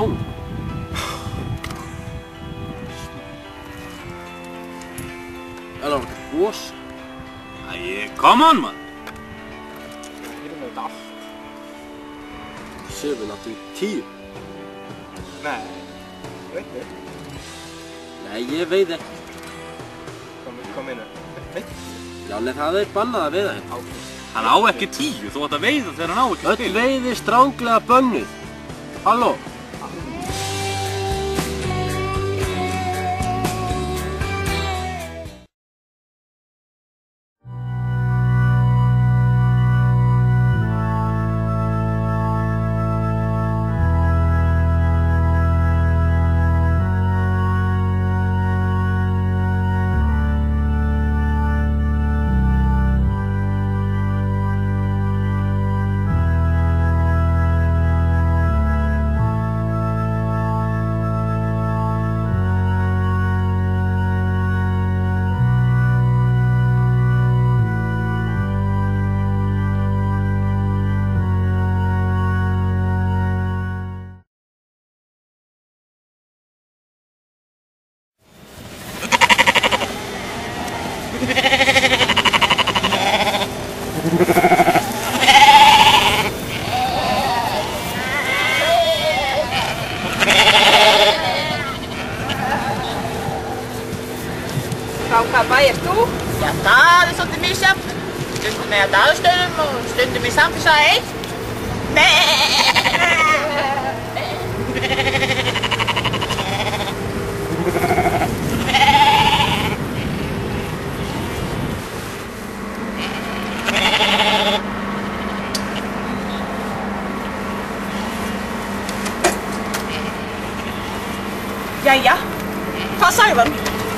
tóng. Eller var det gås? Æ, come on, maður. Heyrðu þetta allt. Séu við náttúrulega í 10. Nei, ég veit þið. Nei, ég veit ekki. Kom inn. Veit þið? Já, nei, það bannað að veiða hérna. Hann á ekki 10, þú átt að veiða þegar hann á ekki Öll veiði stránglega bönnuð. Halló? Frá hvaða bæ ert þú? Já, það svolítið misjafnt. Stundum með að Daðastöðum og stundum í Samfélagsmiðstöð 1. Jæja, hvað sagði hann?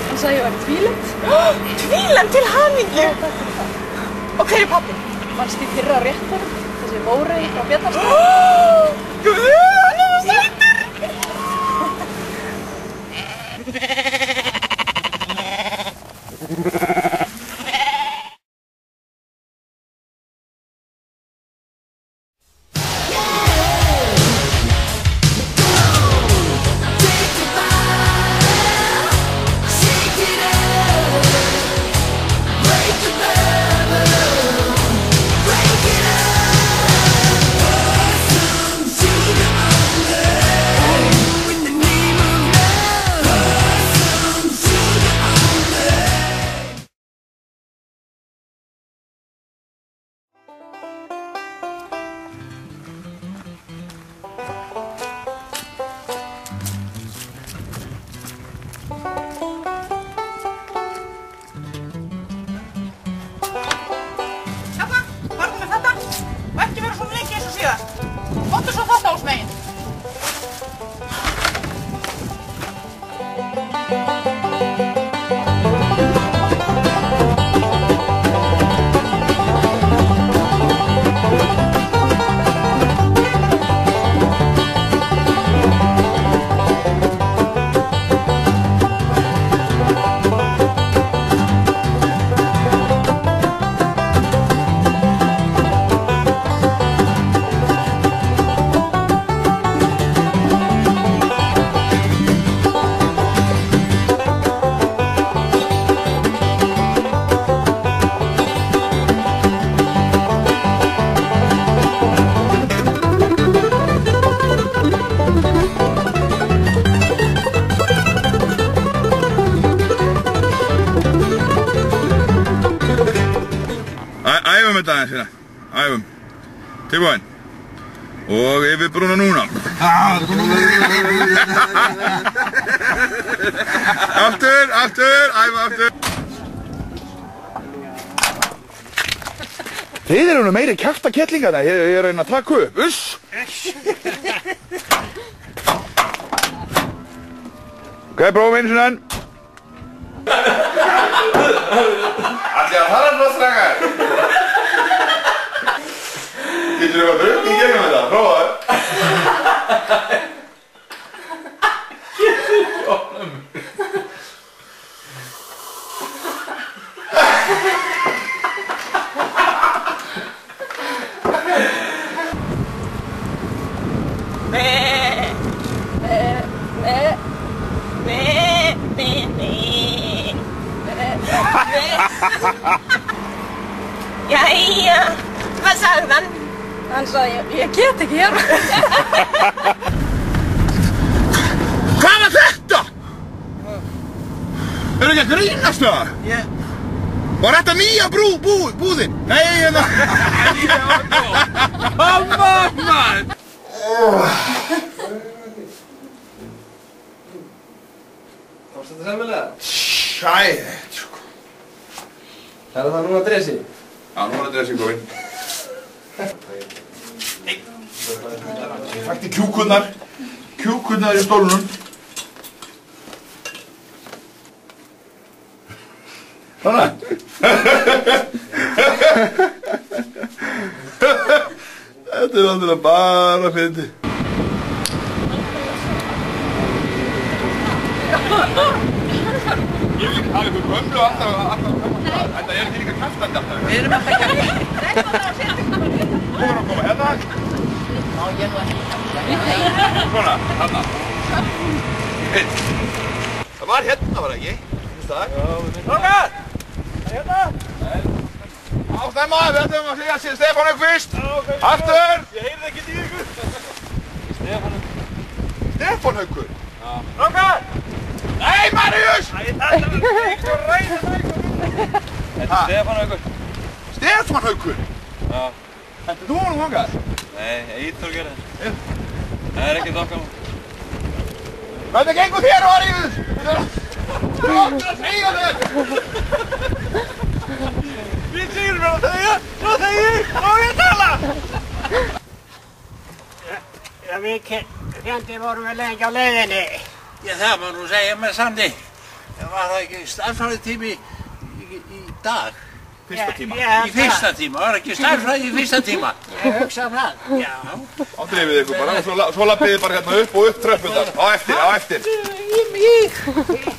Hann sagði að ég var tvílend. Tvílend til hamingju! Og hver er pappinn? Manstu í fyrra réttunum, þessi Mórey frá Bjarnarstað? Guð, hann er svo sætur! Æfum þetta aðeins hérna, æfum. Tilbúin. Og yfir brúna núna. Aftur, æfa aftur. Þið eru nú meiri kjaftakettlingarna, ég er að reyna að taka upp, uss! Ok, prófum einu sinni enn. Allir að fara frá strákar. Getur þú að drukka í gegnum þetta? Prófa það. Getur þú ofnum? sagði hann? Hann sagði, ég get ekki hér. Hvað var þetta? Eru ekki að grínast það? Var þetta nýja búðin? Nei, hérna. Come on, man! Varst þetta sæmilega? Sæðið, sko. Er það núna dresi? Já, nú er dressing komin. Ég fætti kjúkurnar í stólunum. Svona. Þetta er náttúrulega bara fyndið. Ég vil ekki hafa ykkur gömlu og alltaf þetta er ekki líka kjaftandi alltaf. Við erum alltaf kjaftandi. Þú verður að koma hérna. Já, ég er nú ekki. Svona, hérna. Einn. Það var hérna, var það ekki? Strákar! Hérna! Ástemma, við ætlum að segja Stefán Hauk fyrst. Aftur! Ég heyrði ekki í ykkur. Stefán Haukur? Já. Strákar! Nei, Marius! Þetta er Stefán Haukur. Stefán Haukur? Já. Hendur þú honum þangað? Nei, Íþór gerði það. Það er ekkert okkar nú. Hvernig gengur þér, Marius? Þú áttur að segja þér! Við segjum mér að segja, svo segi ég, þá er ég að tala! Já, við Fjandi vorum við lengi á leiðinni. Já, það má nú segja með sandi. Það var það ekki stærðfræðitími í dag? Fyrsta tíma? Í fyrsta tíma, það var ekki stærðfræði í fyrsta tíma. Ég hugsa það, já. Þá drifið ykkur bara og svo lappið þið bara hérna upp og upp tröppundar. Á eftir.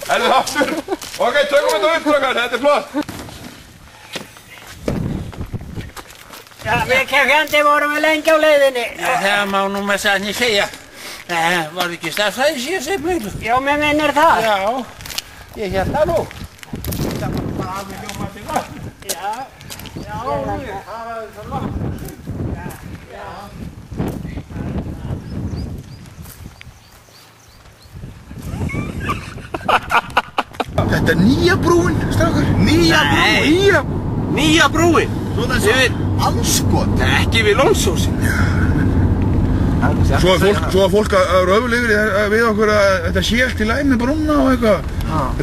Herðu aftur. Ok, tökum þetta upp, strákar, þetta er flott. Já, við Fjandi vorum við lengi á leiðinni. Já, það má nú með sanni segja. Það var ekki stærðfræði síðan miklu. Já, mér minnir það. Já, ég hélt það nú. Það var bara alveg ljómandi vatn. Já, það var það langt. Já. Þetta er nýja brúin, strákar. Nýja brúin. Svona yfir Andskot. ekki við Lónsósin. Svo er fólk að röfla yfir við okkur að þetta sé allt í lagi með brúna og eitthvað.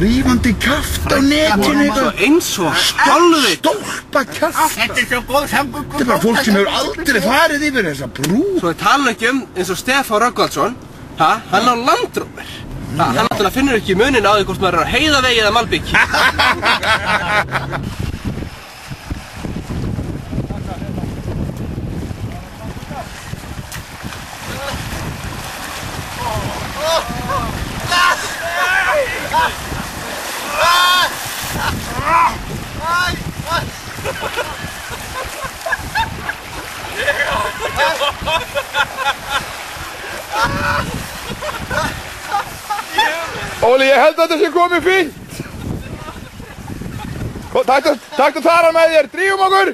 Rífandi kjaft á netinu eitthvað. Eins og stolvið. Stólpa kjaft. Þetta er svo góð samgöngur. Þetta er bara fólk sem hefur aldrei farið yfir þessa brú. Svo við tala ekki eins og Stefán Rögnvaldsson. Hann á Land Rover. Hann náttúrulega finnur ekki munin á því hvort maður er á Heiðavegi eða Malbiki. Óli, ég held að þetta sé komið fínt. Takk að tara með þér, drífum okkur.